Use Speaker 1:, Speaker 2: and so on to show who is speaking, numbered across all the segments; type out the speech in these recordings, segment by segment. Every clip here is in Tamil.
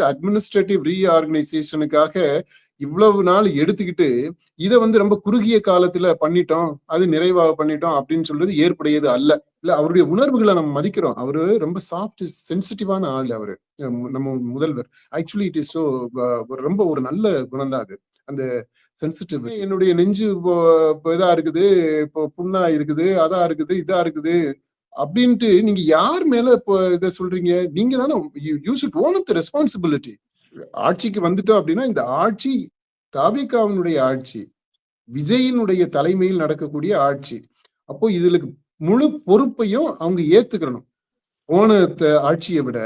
Speaker 1: அட்மினிஸ்ட்ரேட்டிவ் ரீஆர்கனைசேஷனுக்காக இவ்வளவு நாள் எடுத்துக்கிட்டு இதை ரொம்ப குறுகிய காலத்துல பண்ணிட்டோம், அது நிறைவாக பண்ணிட்டோம் அப்படின்னு சொல்றது ஏற்புடையது அல்ல. இல்ல, அவருடைய உணர்வுகளை நம்ம மதிக்கிறோம். அவரு ரொம்ப சாஃப்ட் சென்சிட்டிவான ஆள். அவரு நம்ம முதல்வர் ஆக்சுவலி இட் இஸ் ஸோ ரொம்ப ஒரு நல்ல குணம் தான் அது. அந்த சென்சிட்டிவ், என்னுடைய நெஞ்சு இதா இருக்குது, இப்போ புண்ணா இருக்குது, அதா இருக்குது, இதா இருக்குது அப்படின்ட்டு நீங்க யார் மேல இப்போ இதை சொல்றீங்க? நீங்க தானே you should own up the responsibility. ஆட்சிக்கு வந்துட்டோம் அப்படின்னா இந்த ஆட்சி தாவேகாவினுடைய ஆட்சி, விஜயினுடைய தலைமையில் நடக்கக்கூடிய ஆட்சி. அப்போ இதுல முழு பொறுப்பையும் அவங்க ஏத்துக்கணும். போன ஆட்சியை விட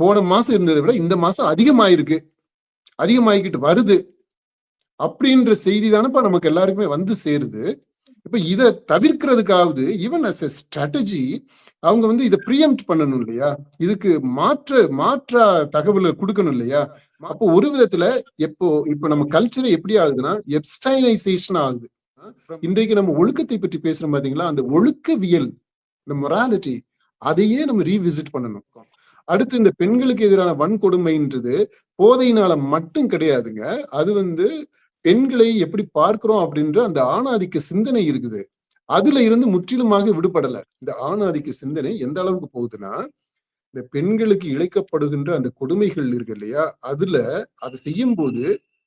Speaker 1: போன மாசம் இருந்ததை விட இந்த மாசம் அதிகமாயிக்கிட்டு வருது அப்படின்ற செய்தி தானப்பா நமக்கு எல்லாருக்குமே சேருது. இப்ப இதை தவிர்க்கிறதுக்காவது ஈவன் அஸ் எ ஸ்ட்ராட்டஜி அவங்க இதை ப்ரீஎம்ப்ட் பண்ணணும் இல்லையா? இதுக்கு மாற்றா தகவலை கொடுக்கணும் இல்லையா? அப்போ ஒரு விதத்துல இப்போ நம்ம கல்ச்சர் எப்படி ஆகுதுன்னா எப்ஸ்டைனைசேஷன் ஆகுது. இன்றைக்கு நம்ம ஒழுக்கத்தை பற்றி பேசுறோம் பாத்தீங்களா? அந்த ஒழுக்கவியல், இந்த மொராலிட்டி, அதையே நம்ம ரீவிசிட் பண்ணணும். அடுத்து இந்த பெண்களுக்கு எதிரான வன்கொடுமைன்றது போதையினால மட்டும் கிடையாதுங்க. அது பெண்களை எப்படி பார்க்கிறோம் அப்படின்ற அந்த ஆணாதிக்க சிந்தனை இருக்குது. அதுல இருந்து முற்றிலுமாக விடுபடல. இந்த ஆணாதிக்க சிந்தனை எந்த அளவுக்கு போகுதுன்னா, இந்த பெண்களுக்கு இழைக்கப்படுகின்ற அந்த கொடுமைகள் இருக்கு இல்லையா, அதுல அதை செய்யும் போது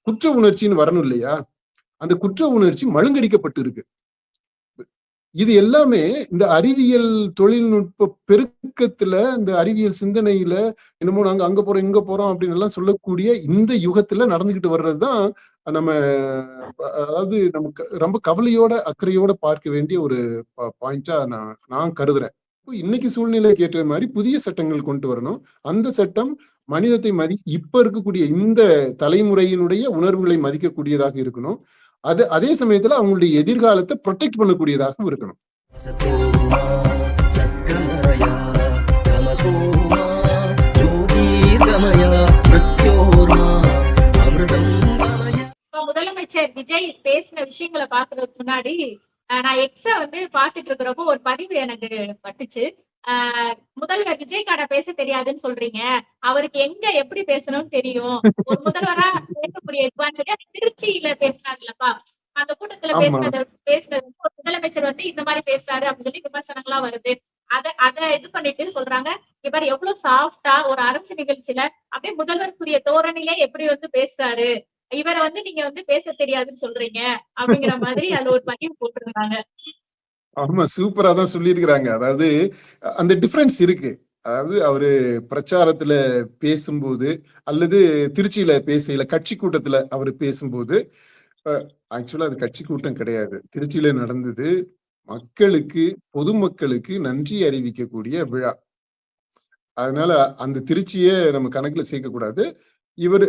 Speaker 1: குற்ற உணர்ச்சின்னு வரணும் இல்லையா? அந்த குற்ற உணர்ச்சி மழுங்கடிக்கப்பட்டு இருக்கு. இது எல்லாமே இந்த அறிவியல் தொழில்நுட்ப பெருக்கத்துல, இந்த அறிவியல் சிந்தனையில என்னமோ நாங்க அங்க போறோம் இங்க போறோம் அப்படின்னு எல்லாம் சொல்லக்கூடிய இந்த யுகத்துல நடந்துகிட்டு வர்றதுதான் நம்ம, அதாவது நமக்கு ரொம்ப கவலையோட அக்கறையோட பார்க்க வேண்டிய ஒரு பாயிண்டா நான் கருதுறேன். இன்னைக்கு சூழ்நிலைக்கு ஏற்ற மாதிரி புதிய சட்டங்கள் கொண்டு வரணும். அந்த சட்டம் மனிதத்தை இப்ப இருக்கக்கூடிய இந்த தலைமுறையினுடைய உணர்வுகளை மதிக்கக்கூடியதாக இருக்கணும். அதே சமயத்துல அவங்களுடைய எதிர்காலத்தை ப்ரொடெக்ட் பண்ணக்கூடியதாக இருக்கணும்.
Speaker 2: முதலமைச்சர் விஜய் பேசின விஷயங்களை பாக்குறதுக்கு முன்னாடி நான் எக்ஸ பாத்துட்டு இருக்கிறப்போ ஒரு பதிவு எனக்கு பட்டுச்சு. முதல்வர் விஜய்கான பேச தெரியாதுன்னு சொல்றீங்க, அவருக்கு எங்க எப்படி பேசணும்னு தெரியும், ஒரு முதல்வரா பேசக்கூடிய திருச்சியில பேசினாங்கல்லப்பா, அந்த கூட்டத்துல பேசுனது ஒரு முதலமைச்சர் இந்த மாதிரி பேசுறாரு அப்படின்னு சொல்லி விமர்சனங்களா வருது. அத இது பண்ணிட்டு சொல்றாங்க, இவர் எவ்வளவு சாஃப்டா ஒரு அரசு நிகழ்ச்சியில அப்படியே முதல்வருக்குரிய தோரணையிலே எப்படி பேசுறாரு, இவரை நீங்க பேச தெரியாதுன்னு சொல்றீங்க அப்படிங்கிற மாதிரி அதுல ஒரு பதிவு போட்டிருந்தாங்க.
Speaker 1: ஆமா, சூப்பரா தான் சொல்லியிருக்கிறாங்க. அதாவது அந்த டிஃபரன்ஸ் இருக்கு. அதாவது அவரு பிரச்சாரத்துல பேசும்போது அல்லது திருச்சியில பேசல, கட்சி கூட்டத்துல அவரு பேசும்போது, ஆக்சுவலா அது கட்சி கூட்டம் கிடையாது, திருச்சியில நடந்தது மக்களுக்கு, பொதுமக்களுக்கு நன்றி அறிவிக்கக்கூடிய விழா. அதனால அந்த திருச்சியை நம்ம கணக்குல சேர்க்க கூடாது. இவர்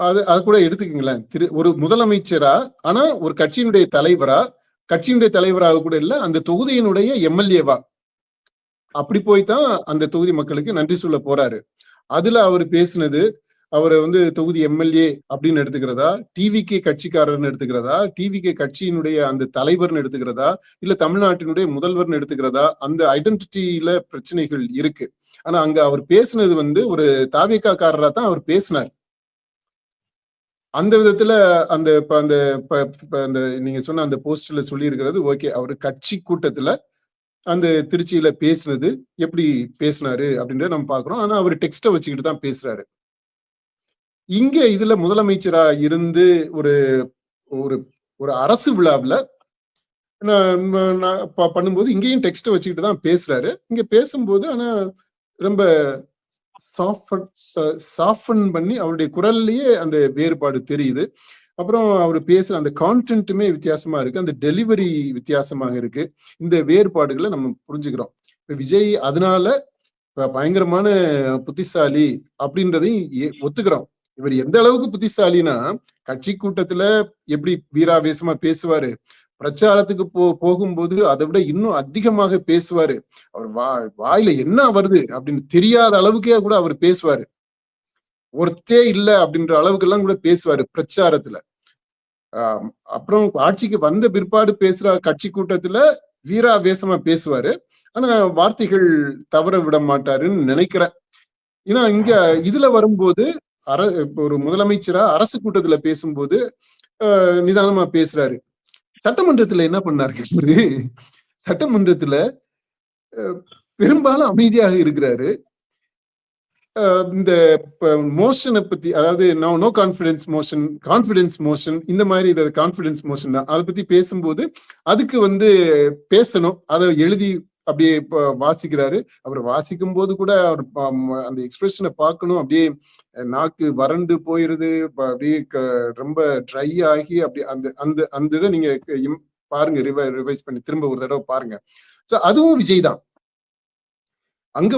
Speaker 1: அது கூட எடுத்துக்கீங்களேன், ஒரு முதலமைச்சரா, ஆனா ஒரு கட்சியினுடைய தலைவராக கூட இல்ல, அந்த தொகுதியினுடைய எம்எல்ஏவா அப்படி போய்தான் அந்த தொகுதி மக்களுக்கு நன்றி சொல்ல போறாரு. அதுல அவர் பேசினது, அவரை தொகுதி எம்எல்ஏ அப்படின்னு எடுத்துக்கிறதா, டிவிகே கட்சிக்காரர்னு எடுத்துக்கிறதா, டிவிகே கட்சியினுடைய அந்த தலைவர்னு எடுத்துக்கிறதா, இல்ல தமிழ்நாட்டினுடைய முதல்வர்னு எடுத்துக்கிறதா, அந்த ஐடென்டிட்டியில பிரச்சனைகள் இருக்கு. ஆனா அங்க அவர் பேசினது ஒரு தாவேகா காரரா தான் அவர் பேசினார். அந்த விதத்துல அந்த நீங்க சொன்ன அந்த போஸ்ட்ல சொல்லி இருக்கிறது ஓகே. அவரு கட்சி கூட்டத்துல அந்த திருச்சியில பேசுனது எப்படி பேசினாரு அப்படின்றத நம்ம பாக்குறோம். ஆனா அவர் டெக்ஸ்ட வச்சுக்கிட்டு தான் பேசுறாரு. இங்க இதுல முதலமைச்சரா இருந்து ஒரு ஒரு அரசு விழாவில் பண்ணும்போது இங்கேயும் டெக்ஸ்ட வச்சுக்கிட்டு தான் பேசுறாரு. இங்க பேசும்போது ஆனா ரொம்ப சாஃபன் பண்ணி அவருடைய குரல்லையே அந்த வேறுபாடு தெரியுது. அப்புறம் அவர் பேசுற அந்த கான்டென்ட்டுமே வித்தியாசமா இருக்கு, அந்த டெலிவரி வித்தியாசமாக இருக்கு. இந்த வேறுபாடுகளை நம்ம புரிஞ்சுக்கிறோம். இப்ப விஜய் அதனால பயங்கரமான புத்திசாலி அப்படின்றதையும் ஒத்துக்கிறோம். இவர் எந்த அளவுக்கு புத்திசாலினா, கட்சி கூட்டத்துல எப்படி வீராவேசமா பேசுவாரு, பிரச்சாரத்துக்கு போகும்போது அதை விட இன்னும் அதிகமாக பேசுவாரு. அவர் வாயில என்ன வருது அப்படின்னு தெரியாத அளவுக்கே கூட அவர் பேசுவாரு. ஒருத்தே இல்லை அப்படின்ற அளவுக்கு எல்லாம் கூட பேசுவாரு பிரச்சாரத்துல. அப்புறம் ஆட்சிக்கு வந்த பிற்பாடு பேசுற கட்சி கூட்டத்துல வீராவேசமா பேசுவாரு. ஆனா வார்த்தைகள் தவற விட மாட்டாருன்னு நினைக்கிறேன். ஏன்னா இங்க இதுல வரும்போது இப்ப ஒரு முதலமைச்சரா அரசு கூட்டத்துல பேசும்போது நிதானமா பேசுறாரு. சட்டமன்றத்துல என்ன பண்ணாரு இவரு? சட்டமன்றத்துல பெரும்பாலும் அமைதியாக இருக்கிறாரு. இந்த மோஷனை பத்தி, அதாவது no confidence motion, confidence motion, இந்த மாதிரி கான்பிடன்ஸ் மோஷன் தான் அதை பத்தி பேசும்போது அதுக்கு பேசணும், அதை எழுதி அப்படியே வாசிக்கிறாரு. அவர் வாசிக்கும் போது கூட அவர் அந்த எக்ஸ்பிரஷனை பார்க்கணும், அப்படியே நாக்கு வறண்டு போயிருது, அப்படியே ரொம்ப ட்ரை ஆகி அப்படி அந்த அந்த அந்த இதை நீங்க பாருங்க, ரிவைஸ் பண்ணி திரும்ப ஒரு தடவை பாருங்க. அதுவும் விஜய் தான். அங்க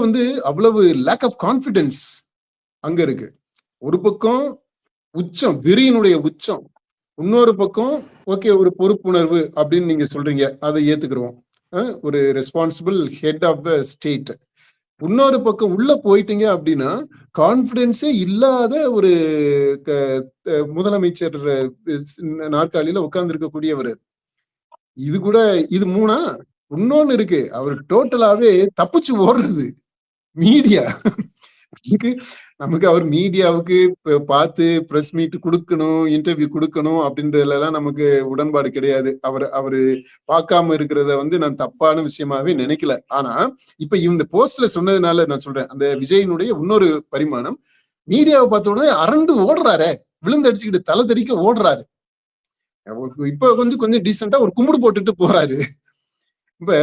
Speaker 1: அவ்வளவு லேக் ஆஃப் கான்பிடன்ஸ் அங்க இருக்கு. ஒரு பக்கம் உச்சம், வெறியினுடைய உச்சம், இன்னொரு பக்கம் ஓகே ஒரு பொறுப்புணர்வு அப்படின்னு நீங்க சொல்றீங்க, அதை ஏத்துக்கிறோம், ஒரு responsible head of the state. இன்னொரு பக்கம் உள்ள போயிட்டீங்க அப்படின்னா கான்பிடன்ஸே இல்லாத ஒரு முதலமைச்சர் நாற்காலியில உட்கார்ந்து இருக்கக்கூடியவர். இது கூட இது மூணா. இன்னொன்னு இருக்கு, அவர் டோட்டலாவே தப்பிச்சு ஓடுறது மீடியா. நமக்கு அவர் மீடியாவுக்கு பார்த்து பிரஸ் மீட் கொடுக்கணும், இன்டர்வியூ கொடுக்கணும் அப்படின்றதுல எல்லாம் நமக்கு உடன்பாடு கிடையாது. அவரு பார்க்காம இருக்கிறத நான் தப்பான விஷயமாவே நினைக்கல. ஆனா இப்ப இந்த போஸ்ட்ல சொன்னதுனால நான் சொல்றேன், அந்த விஜயினுடைய இன்னொரு பரிமாணம், மீடியாவை பார்த்த உடனே அரண்டு ஓடுறாரு, விழுந்து அடிச்சுக்கிட்டு தலை தெறிக்க ஓடுறாரு. இப்ப கொஞ்சம் டீசெண்டா ஒரு கும்பிடு போட்டுட்டு போறாரு. இப்ப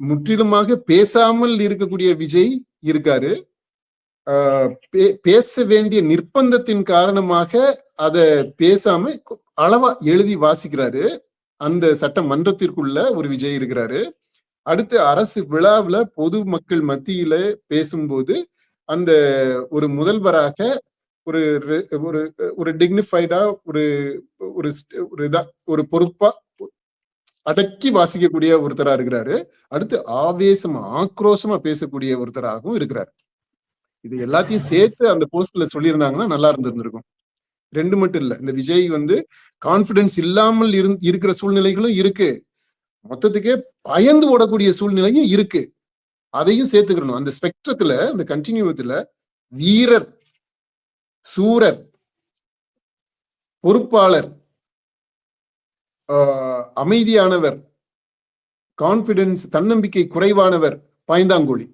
Speaker 1: முற்றிலுமாக பேசாமல் இருக்கக்கூடிய விஜய் இருக்காரு. பேச வேண்டிய நிர்பந்தத்தின் காரணமாக அதை பேசாம அளவா எழுதி வாசிக்கிறாரு. அந்த சட்டமன்றத்திற்குள்ள ஒரு விஜய் இருக்கிறாரு. அடுத்து அரசு விழாவுல பொது மக்கள் மத்தியில பேசும்போது அந்த ஒரு முதல்வராக ஒரு ஒரு டிக்னிஃபைடா ஒரு பொறுப்பா அடக்கி வாசிக்கக்கூடிய ஒருத்தரா இருக்கிறாரு. அடுத்து ஆவேசமா ஆக்ரோஷமா பேசக்கூடிய ஒருத்தராகவும் இருக்கிறாரு. இது எல்லாத்தையும் சேர்த்து அந்த போஸ்ட்ல சொல்லியிருந்தாங்கன்னா நல்லா இருந்திருக்கும். ரெண்டு மட்டும் இல்ல, இந்த விஜய் கான்பிடன்ஸ் இல்லாமல் இருக்கிற சூழ்நிலைகளும் இருக்கு, மொத்தத்துக்கே பயந்து ஓடக்கூடிய சூழ்நிலையும் இருக்கு. அதையும் சேர்த்துக்கணும். அந்த ஸ்பெக்ட்ரத்துல, அந்த கண்டினியூத்துல வீரர், சூரர், பொறுப்பாளர், அமைதியானவர், கான்பிடன்ஸ் தன்னம்பிக்கை குறைவானவர், பாய்ந்தாங்கோழி,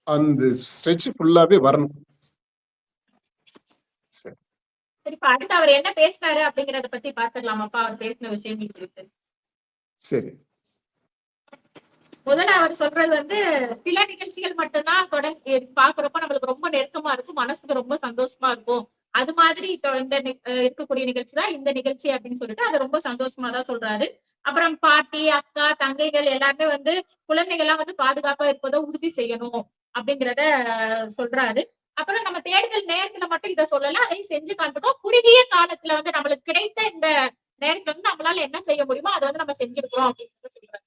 Speaker 1: அந்த ஸ்ட்ரெச் ஃபுல்லாவே வரணும்.
Speaker 2: சரி, அடுத்து அவர் என்ன பேசினாரு அப்படிங்கறத பத்தி பாத்துடலாமாப்பா, அவர் பேசின விஷயங்கள் குறித்து.
Speaker 1: சரி,
Speaker 2: முதல்ல அவர் சொல்றது சில நிகழ்ச்சிகள் மட்டும்தான் தொடங்கி பாக்குறப்ப நம்மளுக்கு ரொம்ப நெருக்கமா இருக்கும், மனசுக்கு ரொம்ப சந்தோஷமா இருக்கும். அது மாதிரி இப்போ இந்த இருக்கக்கூடிய நிகழ்ச்சி தான் இந்த நிகழ்ச்சி அப்படின்னு சொல்லிட்டு அதை ரொம்ப சந்தோஷமா தான் சொல்றாரு. அப்புறம் பாட்டி, அக்கா, தங்கைகள் எல்லாருமே குழந்தைகள் எல்லாம் பாதுகாப்பா இருப்பதை உறுதி செய்யணும் அப்படிங்கிறத சொல்றாரு. அப்புறம் நம்ம தேர்தல் நேரத்துல மட்டும் இதை சொல்லலாம், அதையும் செஞ்சு காண்பிட்டோம். குறுகிய காலத்துல நம்மளுக்கு கிடைத்த இந்த நேரத்துல நம்மளால என்ன செய்ய முடியுமோ அதை நம்ம செஞ்சிருக்கிறோம் அப்படின்னு சொல்றாரு.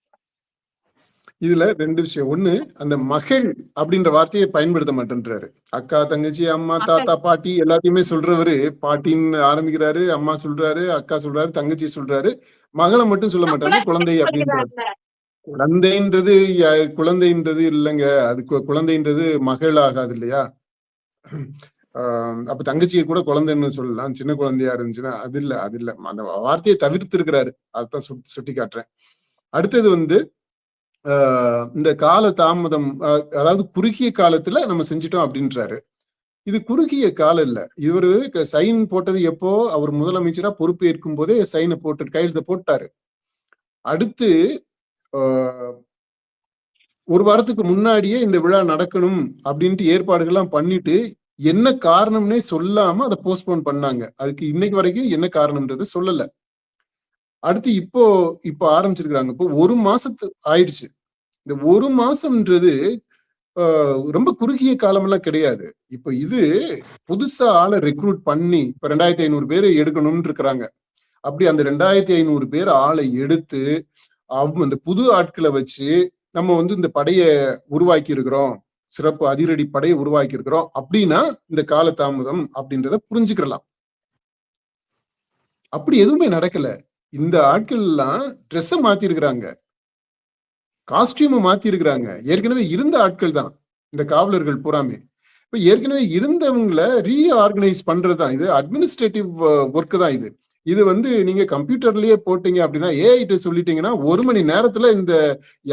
Speaker 1: இதுல ரெண்டு விஷயம். ஒண்ணு, அந்த மகள் அப்படின்ற வார்த்தையை பயன்படுத்த மாட்டேன்றாரு. அக்கா, தங்கச்சி, அம்மா, தாத்தா, பாட்டி எல்லாத்தையுமே சொல்றவரு பாட்டின்னு ஆரம்பிக்கிறாரு, அம்மா சொல்றாரு, அக்கா சொல்றாரு, தங்கச்சி சொல்றாரு, மகளை மட்டும் சொல்ல மாட்டாரு, குழந்தை அப்படின்றாரு. குழந்தைன்றது இல்லைங்க, அது குழந்தைன்றது மகள் ஆகாது இல்லையா? அப்ப தங்கச்சியை கூட குழந்தைன்னு சொல்லலாம், சின்ன குழந்தையா இருந்துச்சுன்னா. அது இல்ல அந்த வார்த்தையை தவிர்த்து இருக்கிறாரு. அதான் சுட்டி காட்டுறேன். அடுத்தது இந்த கால தாமதம், அதாவது குறுகிய காலத்துல நம்ம செஞ்சிட்டோம் அப்படின்றாரு. இது குறுகிய காலம் இல்ல. இவரு சைன் போட்டது எப்போ? அவர் முதலமைச்சரா பொறுப்பேற்கும் போதே சைனை போட்டு கையெழுத்த போட்டாரு. அடுத்து ஒரு வாரத்துக்கு முன்னாடியே இந்த விழா நடக்கணும் அப்படின்ட்டு ஏற்பாடுகள்லாம் பண்ணிட்டு என்ன காரணம்னே சொல்லாம அதை போஸ்ட்போன் பண்ணாங்க. அதுக்கு இன்னைக்கு வரைக்கும் என்ன காரணம்ன்றது சொல்லல. அடுத்து இப்போ ஆரம்பிச்சிருக்காங்க. இப்போ 1 மாசத்து ஆயிடுச்சு. இந்த 1 மாசம்ன்றது ரொம்ப குறுகிய காலம் எல்லாம் கிடையாது. இப்ப இது புதுசா ஆளை ரெக்ரூட் பண்ணி இப்ப 2500 பேரை எடுக்கணும்னு இருக்கிறாங்க. அப்படி அந்த 2500 பேர் ஆளை எடுத்து அந்த புது ஆட்களை வச்சு நம்ம இந்த படைய உருவாக்கி இருக்கிறோம், சிறப்பு அதிரடி படையை உருவாக்கி இருக்கிறோம் அப்படின்னா இந்த காலதாமதம் அப்படின்றத புரிஞ்சுக்கலாம். அப்படி எதுவுமே நடக்கல. இந்த ஆட்கள் எல்லாம் ட்ரெஸ்ஸை மாத்தி இருக்கிறாங்க, காஸ்டியூமை மாத்தி இருக்கிறாங்க, ஏற்கனவே இருந்த ஆட்கள் தான். இந்த காவலர்கள் பூராமே. இப்ப ஏற்கனவே இருந்தவங்கள ரீஆர்கனைஸ் பண்றதுதான் இது. அட்மினிஸ்ட்ரேட்டிவ் ஒர்க் தான் இது. இது வந்து நீங்க கம்ப்யூட்டர்லயே போட்டீங்க அப்படின்னா, ஏஐட்ட சொல்லிட்டீங்கன்னா 1 மணி நேரத்துல இந்த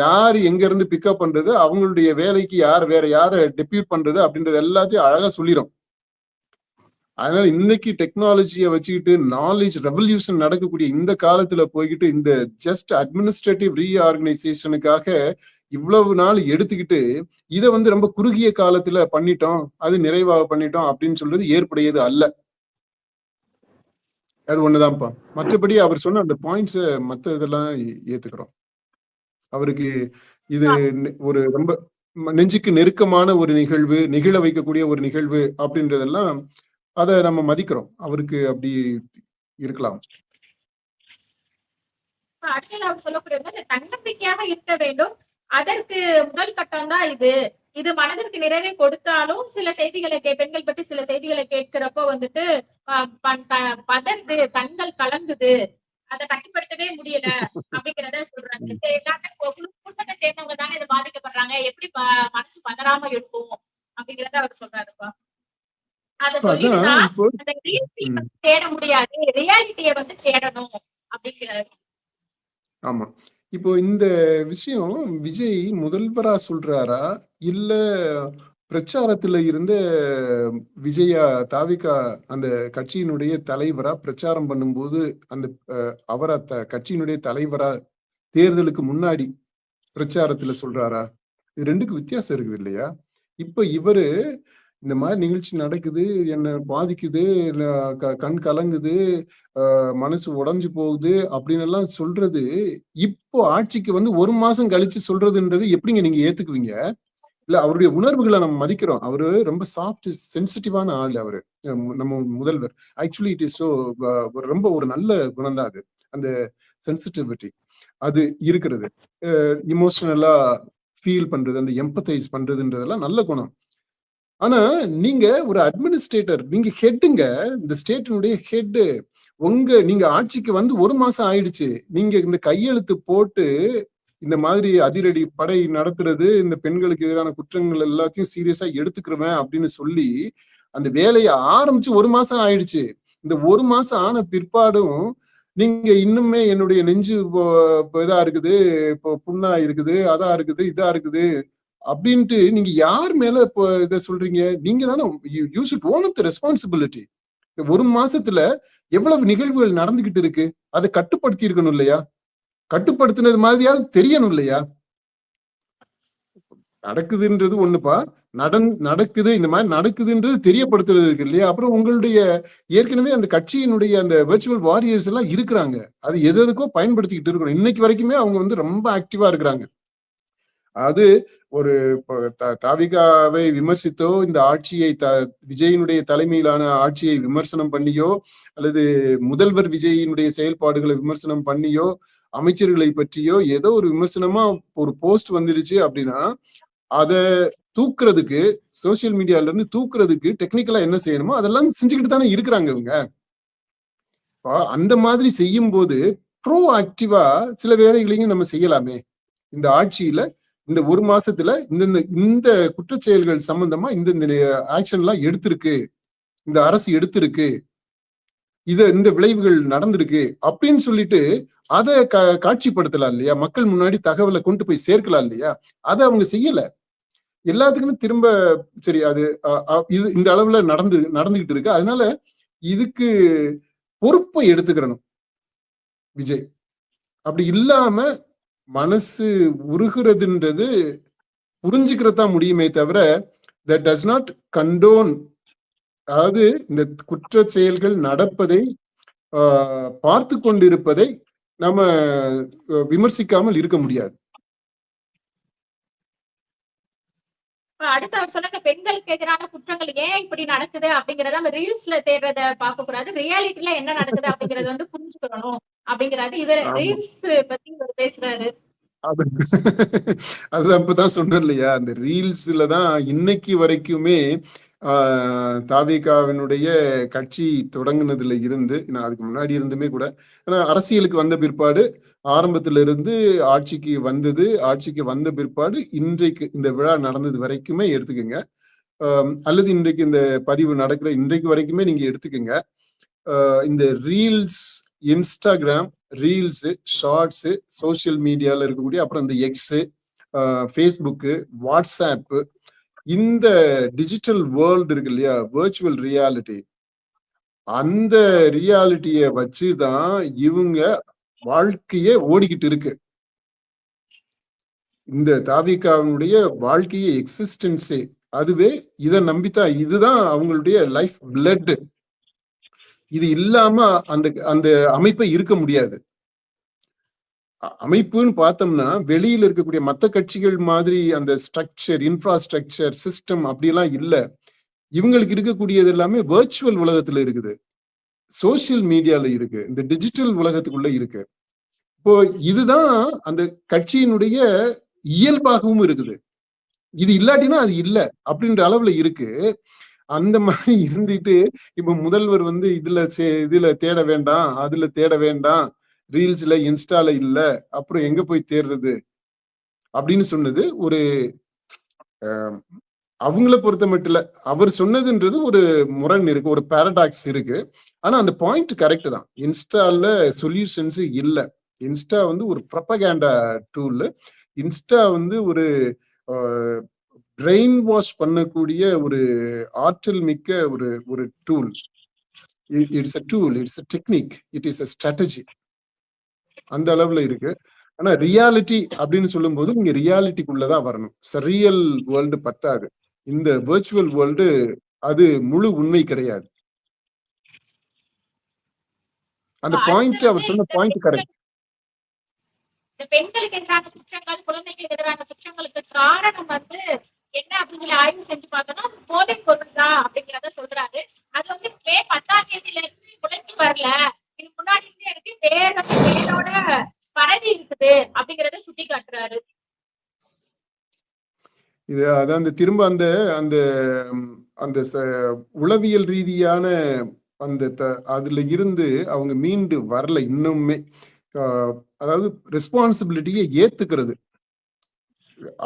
Speaker 1: யாரு எங்க இருந்து பிக்கப் பண்றது, அவங்களுடைய வேலைக்கு வேற யார டெப்யூட் பண்றது அப்படின்றது எல்லாத்தையும் அழகா சொல்லிரும். அதனால இன்னைக்கு டெக்னாலஜியை வச்சுக்கிட்டு நாலேஜ் ரெவல்யூஷன் நடக்கக்கூடிய இந்த காலத்துல போய்கிட்டு இந்த ஜஸ்ட் அட்மினிஸ்ட்ரேட்டிவ் ரீஆர்கனைசேஷனுக்காக இவ்வளவு நாள் எடுத்துக்கிட்டு இதை வந்து ரொம்ப குறுகிய காலத்துல பண்ணிட்டோம், அது நிறைவாக பண்ணிட்டோம் அப்படின்னு சொல்றது ஏற்புடையது அல்ல. அது ஒண்ணுதான்ப்பா. மற்றபடி அவர் சொன்ன அந்த பாயிண்ட்ஸ் மத்த இதெல்லாம் ஏத்துக்கிறோம். அவருக்கு இது ஒரு ரொம்ப நெஞ்சுக்கு நெருக்கமான ஒரு நிகழ்வு, நிகழ வைக்கக்கூடிய ஒரு நிகழ்வு அப்படின்றதெல்லாம் அதை நம்ம மதிக்கிறோம். அவருக்கு அப்படி இருக்கலாம்.
Speaker 2: அடுத்தது அவர் சொல்லக்கூடியது தன்னம்பிக்கையாக இருக்க வேண்டும். அதற்கு முதல் கட்டம் தான் இது. இது மனதிற்கு நிறைவை கொடுத்தாலும் சில செய்திகளை பெண்கள் பற்றி சில செய்திகளை கேட்கிறப்போ வந்துட்டு பதறுது, கண்கள் கலங்குது, அதை கட்டுப்படுத்தவே முடியல அப்படிங்கிறத சொல்றாங்க. குடும்பத்தை சேர்ந்தவங்க தானே இதை பாதிக்கப்படுறாங்க, எப்படி மனசு பதறாம இருக்கும் அப்படிங்கிறத அவர் சொல்றாருப்பா. அத சொல்லிட்டுதான் தேட முடியாது, ரியாலிட்டியை வந்து தேடணும் அப்படிங்கிறாரு.
Speaker 1: ஆமா. இப்போ இந்த விஷயம் விஜய் முதல்வரா சொல்றாரா இல்ல பிரச்சாரத்துல இருந்த விஜயா தாவிகா அந்த கட்சியினுடைய தலைவரா பிரச்சாரம் பண்ணும்போது அந்த அவரா கட்சியினுடைய தலைவரா தேர்தலுக்கு முன்னாடி பிரச்சாரத்துல சொல்றாரா? இது ரெண்டுக்கு வித்தியாசம் இருக்குது இல்லையா? இப்ப இவரு இந்த மாதிரி நிகழ்ச்சி நடக்குது, என்ன பாதிக்குது, கண் கலங்குது, மனசு உடைஞ்சு போகுது அப்படின்னு எல்லாம் சொல்றது இப்போ ஆட்சிக்கு வந்து 1 மாசம் கழிச்சு சொல்றதுன்றது எப்படிங்க நீங்க ஏத்துக்குவீங்க? இல்ல அவருடைய உணர்வுகளை நம்ம மதிக்கிறோம். அவரு ரொம்ப சாஃப்ட் சென்சிட்டிவான ஆள். அவரு நம்ம முதல்வர் ஆக்சுவலி இட் இஸ் சோ ரொம்ப ஒரு நல்ல குணம் தான் அது. அந்த சென்சிட்டிவிட்டி அது இருக்கிறது, இமோஷனலா ஃபீல் பண்றது, அந்த எம்பத்தைஸ் பண்றதுன்றதெல்லாம் நல்ல குணம். ஆனா நீங்க ஒரு அட்மினிஸ்ட்ரேட்டர், நீங்க ஹெட்டுங்க, இந்த ஸ்டேட்டினுடைய ஹெட். நீங்க ஆட்சிக்கு வந்து 1 மாசம் ஆயிடுச்சு. நீங்க இந்த கையெழுத்து போட்டு இந்த மாதிரி அதிரடி படை நடத்துறது, இந்த பெண்களுக்கு எதிரான குற்றங்கள் எல்லாத்தையும் சீரியஸா எடுத்துக்கிறேன் அப்படின்னு சொல்லி அந்த வேலையை ஆரம்பிச்சு 1 மாசம் ஆயிடுச்சு. இந்த 1 மாசம் ஆன பிற்பாடும் நீங்க இன்னுமே என்னுடைய நெஞ்சு இதா இருக்குது, இப்போ புண்ணா இருக்குது, அதா இருக்குது, இதா இருக்குது அப்படின்ட்டு நீங்க யார் மேல இப்போ இதை சொல்றீங்க? நீங்க தானே you should own up the responsibility. 1 மாசத்துல எவ்வளவு நிகழ்வுகள் நடந்துகிட்டு இருக்கு, அதை கட்டுப்படுத்தி இருக்கணும் இல்லையா? கட்டுப்படுத்தினது மாதிரியாவது தெரியணும் இல்லையா? நடக்குதுன்றது ஒண்ணுப்பா, நடக்குது, இந்த மாதிரி நடக்குதுன்றது தெரியப்படுத்துறது இருக்கு இல்லையா? அப்புறம் உங்களுடைய ஏற்கனவே அந்த கட்சியினுடைய அந்த வெர்ச்சுவல் வாரியர்ஸ் எல்லாம் இருக்கிறாங்க, அது எதுக்கோ பயன்படுத்திக்கிட்டு இருக்கணும். இன்னைக்கு வரைக்குமே அவங்க வந்து ரொம்ப ஆக்டிவா இருக்கிறாங்க. அது ஒரு தாவிகாவை விமர்சித்தோ, இந்த ஆட்சியை விஜயினுடைய தலைமையிலான ஆட்சியை விமர்சனம் பண்ணியோ, அல்லது முதல்வர் விஜயினுடைய செயல்பாடுகளை விமர்சனம் பண்ணியோ, அமைச்சர்களை பற்றியோ ஏதோ ஒரு விமர்சனமா ஒரு போஸ்ட் வந்துருச்சு அப்படின்னா அதை தூக்குறதுக்கு, சோசியல் மீடியால இருந்து தூக்குறதுக்கு டெக்னிக்கலா என்ன செய்யணுமோ அதெல்லாம் செஞ்சுக்கிட்டு தானே இருக்கிறாங்க இவங்க. அந்த மாதிரி செய்யும் போது ப்ரோ ஆக்டிவா சில வேலைகளையும் நம்ம செய்யலாமே. இந்த ஆட்சியில இந்த 1 மாசத்துல இந்த குற்றச்செயல்கள் சம்பந்தமா இந்த ஆக்ஷன் எல்லாம் எடுத்திருக்கு, இந்த அரசு எடுத்திருக்கு, இந்த விளைவுகள் நடந்திருக்கு அப்படின்னு சொல்லிட்டு அதை காட்சிப்படுத்தலாம் இல்லையா? மக்கள் முன்னாடி தகவலை கொண்டு போய் சேர்க்கலாம் இல்லையா? அதை அவங்க செய்யல. எல்லாத்துக்குமே திரும்ப சரி அது இது இந்த அளவுல நடந்துகிட்டு இருக்கு, அதனால இதுக்கு பொறுப்பை எடுத்துக்கிறணும் விஜய். அப்படி இல்லாம மனசு உருகிறதுன்றது புரிஞ்சுக்கிறதா முடியுமே தவிர தட் டஸ் நாட் கண்டோன். அதாவது இந்த குற்ற செயல்கள் நடப்பதை பார்த்து கொண்டிருப்பதை நம்ம விமர்சிக்காமல் இருக்க முடியாது.
Speaker 2: அடுத்து அவர் சொன்ன பெண்களுக்கு எதிரான குற்றங்கள் ஏன் இப்படி நடக்குது அப்படிங்கறத நம்ம ரீல்ஸ்ல தேடுறத பார்க்க கூடாது, ரியாலிட்டில என்ன நடக்குது அப்படிங்கறது வந்து புரிஞ்சுக்கணும் அப்படிங்கிறாரு. இவர் ரீல்ஸ் பத்தி இவர் பேசுறாரு.
Speaker 1: அதுதான் இப்பதான் சொன்னேன் இல்லையா, அந்த ரீல்ஸ்ல தான் இன்னைக்கு வரைக்குமே தாவேகாவினுடைய கட்சி தொடங்குனதுல இருந்து, நான் அதுக்கு முன்னாடி இருந்துமே கூட, ஆனா அரசியலுக்கு வந்த பிற்பாடு, ஆரம்பத்துல இருந்து ஆட்சிக்கு வந்த பிற்பாடு இன்றைக்கு இந்த விழா நடந்தது வரைக்குமே எடுத்துக்கங்க. அல்லது இன்றைக்கு இந்த பதிவு நடக்கிற இன்றைக்கு வரைக்குமே நீங்க எடுத்துக்கங்க. இந்த reels, Instagram reels, shorts, social மீடியால இருக்கக்கூடிய, அப்புறம் இந்த எக்ஸ், ஃபேஸ்புக், வாட்ஸ்அப், இந்த டிஜிட்டல் வேர்ல்டு இருக்கு இல்லையா, வெர்ச்சுவல் ரியாலிட்டி, அந்த ரியாலிட்டிய வச்சுதான் இவங்க வாழ்க்கையே ஓடிக்கிட்டு இருக்கு. இந்த தாவிகாவினுடைய வாழ்க்கையே, எக்ஸிஸ்டன்ஸே அதுவே இதை நம்பித்தான். இதுதான் அவங்களுடைய லைஃப் பிளட். இது இல்லாம அந்த அந்த அமைப்பை இருக்க முடியாது. அமைப்புன்னு பார்த்தோம்னா வெளியில இருக்கக்கூடிய மற்ற கட்சிகள் மாதிரி அந்த ஸ்ட்ரக்சர், இன்ஃப்ராஸ்ட்ரக்சர், சிஸ்டம் அப்படியெல்லாம் இல்ல. இவங்களுக்கு இருக்கக்கூடியது எல்லாமே வெர்ச்சுவல் உலகத்துல இருக்குது, சோசியல் மீடியால இருக்கு, இந்த டிஜிட்டல் உலகத்துக்குள்ள இருக்கு. இப்போ இதுதான் அந்த கட்சியினுடைய இயல்பாகவும் இருக்குது. இது இல்லாட்டினா அது இல்ல அப்படின்ற அளவுல இருக்கு. அந்த மாதிரி இருந்துட்டு இப்ப முதல்வர் வந்து இதுல தேட வேண்டாம், அதுல தேட வேண்டாம், ரீல்ஸ்ல, இன்ஸ்டால இல்ல, அப்புறம் எங்க போய் தேடுறது அப்படின்னு சொன்னது ஒரு அவங்கள பொறுத்த மட்டும் இல்ல, அவர் சொன்னதுன்றது ஒரு முரண் இருக்கு, ஒரு பாரடாக்ஸ் இருக்கு. ஆனா அந்த பாயிண்ட் கரெக்ட் தான். இன்ஸ்டால சொல்யூஷன்ஸ் இல்ல. இன்ஸ்டா வந்து ஒரு ப்ரொபகேண்டா டூல். இன்ஸ்டா வந்து ஒரு பிரெயின் வாஷ் பண்ணக்கூடிய ஒரு ஆற்றல் மிக்க ஒரு tool. It's a tool, it's a technique, it is a strategy. அந்த அளவுல இருக்கு. ஆனா ரியாலிட்டி அப்படின்னு சொல்லும் போது நீங்க ரியாலிட்டிக்குள்ளதான் வரணும். ரியல் வேர்ல்டு பத்தாது. இந்த வெர்ச்சுவல் வேர்ல்டு அது முழு உண்மை கிடையாது. அந்த பாயிண்ட், அவர் சொன்ன பாயிண்ட் கரெக்ட்.
Speaker 2: இந்த பெண்களுக்கு எதிரான குற்றங்கள், குழந்தைகளுக்கு எதிரான குற்றங்களுக்கு காரணம் வந்து என்ன அப்படின்னு சொல்லி ஆய்வு செஞ்சு பார்த்தோம்னா போதை பொருள் தான் அப்படிங்கிறத சொல்றாரு. அது வந்து மே 10ஆம் தேதியில இருந்து குறைஞ்சு வரல, இது முன்னாடி இருந்தே இருக்கு, வேரோட பரவி இருக்குது அப்படிங்கறத சுட்டி காட்டுறாரு.
Speaker 1: இது அதான் அந்த திரும்ப அந்த அந்த அந்த உளவியல் ரீதியான அந்த அதுல இருந்து அவங்க மீண்டு வரல இன்னுமே. அதாவது ரெஸ்பான்சிபிலிட்டியை ஏத்துக்கிறது.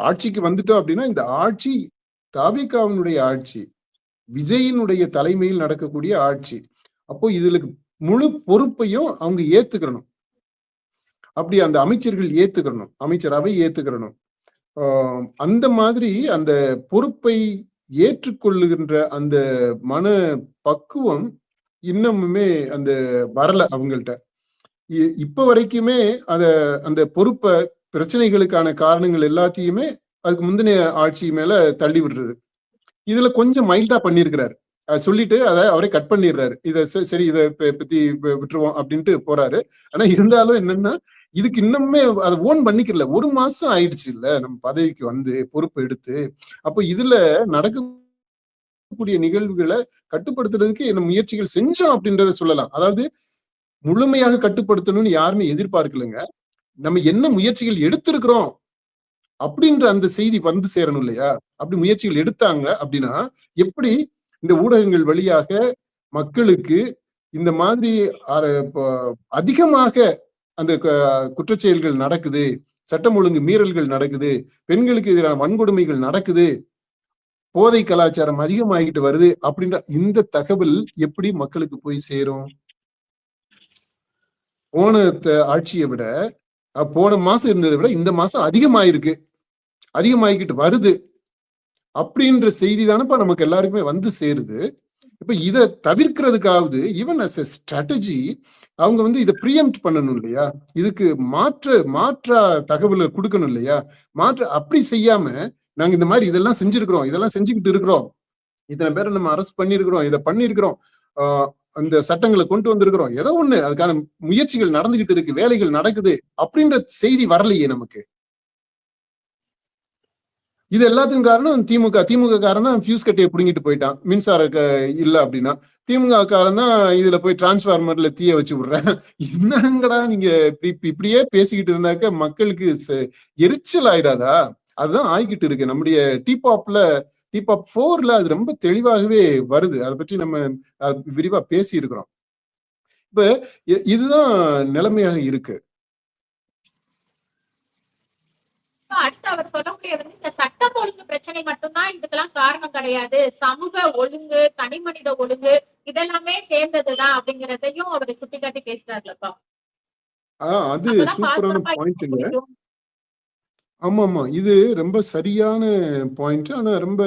Speaker 1: ஆட்சிக்கு வந்துட்டோம் அப்படின்னா இந்த ஆட்சி தாவேகாவினுடைய ஆட்சி, விஜயினுடைய தலைமையில் நடக்கக்கூடிய ஆட்சி. அப்போ இதுல முழு பொறுப்பையும் அவங்க ஏத்துக்கணும். அப்படி அந்த அமைச்சர்கள் ஏத்துக்கணும், அமைச்சரவை ஏத்துக்கணும். அந்த மாதிரி அந்த பொறுப்பை ஏற்றுக்கொள்ளுகின்ற அந்த மன பக்குவம் இன்னமுமே அந்த வரல அவங்கள்ட்ட. இப்ப வரைக்குமே அந்த பொறுப்பை, பிரச்சனைகளுக்கான காரணங்கள் எல்லாத்தையுமே அதுக்கு முந்தின ஆட்சி மேல தள்ளி விடுறது. இதுல கொஞ்சம் மைல்டா பண்ணிருக்கிறாரு. சொல்லிட்டு அதை அவரே கட் பண்ணிடுறாரு. சரி இதை பத்தி விட்டுருவோம் அப்படின்ட்டு போறாரு. ஆனா இருந்தாலும் என்னன்னா, இதுக்கு இன்னுமே அதை ஓன் பண்ணிக்கல. 1 மாசம் ஆயிடுச்சு இல்ல நம்ம பதவிக்கு வந்து பொறுப்பு எடுத்து. அப்போ இதுல நடக்கக்கூடிய நிகழ்வுகளை கட்டுப்படுத்துறதுக்கு என்ன முயற்சிகள் செஞ்சோம் அப்படின்றத சொல்லலாம். அதாவது முழுமையாக கட்டுப்படுத்தணும்னு யாருமே எதிர்பார்க்கலங்க. நம்ம என்ன முயற்சிகள் எடுத்திருக்கிறோம் அப்படின்ற அந்த செய்தி வந்து சேரணும் இல்லையா? அப்படி முயற்சிகள் எடுத்தாங்க அப்படின்னா, எப்படி இந்த ஊடகங்கள் வழியாக மக்களுக்கு இந்த மாதிரி அதிகமாக அந்த குற்றச்செயல்கள் நடக்குது, சட்டம் ஒழுங்கு மீறல்கள் நடக்குது, பெண்களுக்கு எதிரான வன்கொடுமைகள் நடக்குது, போதை கலாச்சாரம் அதிகமாகிட்டு வருது அப்படின்ற இந்த தகவல் எப்படி மக்களுக்கு போய் சேரும்? போன ஆட்சியை விட, போன மாசம் இருந்ததை விட இந்த மாசம் அதிகமாகிக்கிட்டு வருது அப்படின்ற செய்தி தானப்பா நமக்கு எல்லாருக்குமே வந்து சேருது. இப்ப இதை தவிர்க்கிறதுக்காவது ஈவன் அஸ் எ ஸ்ட்ராட்டஜி அவங்க வந்து இதை ப்ரீஎம்ப்ட் பண்ணணும் இல்லையா? இதுக்கு மாற்றா தகவலை கொடுக்கணும் இல்லையா? அப்படி செய்யாம நாங்க இந்த மாதிரி இதெல்லாம் செஞ்சிருக்கிறோம், இதெல்லாம் செஞ்சுக்கிட்டு இருக்கிறோம், இத்தனை பேரை நம்ம அரெஸ்ட் பண்ணிருக்கிறோம், இதை பண்ணிருக்கிறோம், அந்த சட்டங்களை கொண்டு வந்திருக்கிறோம், ஏதோ ஒண்ணு அதுக்கான முயற்சிகள் நடந்துகிட்டு இருக்கு, வேலைகள் நடக்குது அப்படின்ற செய்தி வரலையே நமக்கு. இது எல்லாத்துக்கும் காரணம் திமுக காரன் தான் ஃபியூஸ் கட்டையை புடுங்கிட்டு போயிட்டான். மின்சார இல்ல அப்படின்னா திமுக காரன் தான் இதுல போய் டிரான்ஸ்பார்மர்ல தீய வச்சு விடுறேன். என்னங்கடா நீங்க இப்படியே பேசிக்கிட்டு இருந்தாக்க மக்களுக்கு எரிச்சல் ஆயிடாதா? அதுதான் ஆகிக்கிட்டு இருக்கு. நம்முடைய டிபாப்ல டிபாப் 4ல அது ரொம்ப தெளிவாகவே வருது. அதை பற்றி நம்ம விரிவா பேசி இருக்கிறோம். இப்ப இதுதான் நிலைமையாக இருக்கு.
Speaker 2: அடுத்து அவர் சொல்லக்கூடிய வந்து இந்த சட்டம் ஒழுங்கு பிரச்சனை மட்டும்தான் இதுக்கெல்லாம் காரணம் கிடையாது, சமூக ஒழுங்கு, தனி மனித ஒழுங்கு இதெல்லாமே சேர்ந்ததுதான் அப்படிங்கிறதையும் அவர் சுட்டிக்காட்டி பேசுறாருலப்பா.
Speaker 1: அது சூப்பரான பாயிண்ட்ங்க. ஆமா, இது ரொம்ப சரியான பாயிண்ட். ஆனா ரொம்ப